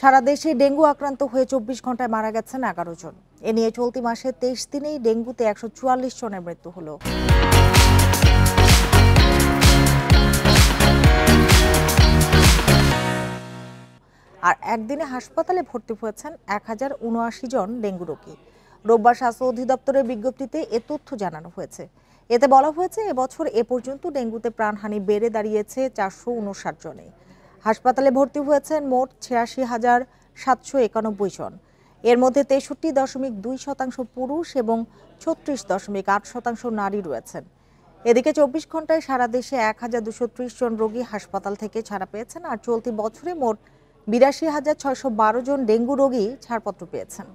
সারা দেশে ডেঙ্গু আক্রান্ত হয়ে ২৪ ঘন্টায় মারা গেছেন ১১ জন। এ নিয়ে চলতি মাসে ২৩ দিনেই ডেঙ্গুতে ১৪৪ জনের মৃত্যু হলো। আর একদিনে হাসপাতালে ভর্তি হয়েছেন ১,০৭৯ জন ডেঙ্গু রোগী। রোববার স্বাস্থ্য অধিদপ্তরের বিজ্ঞপ্তিতে এ তথ্য জানানো হয়েছে। এতে বলা হয়েছে, এবছর এ পর্যন্ত ডেঙ্গুতে প্রাণহানি বেড়ে দাঁড়িয়েছে ৪৫৯ জনে। হাসপাতালে ভর্তি হয়েছেন মোট ৮৬,৭৯১ জন। এর মধ্যে ৬৩.২% পুরুষ এবং ৩৬.৮% নারী রয়েছেন। এদিকে ২৪ ঘন্টায় সারা দেশে ১,২৩০ জন রোগী হাসপাতাল থেকে ছাড়া পেয়েছেন। আর চলতি বছরে মোট ৮২,৬১২ জন ডেঙ্গু রোগী ছাড়পত্র পেয়েছেন।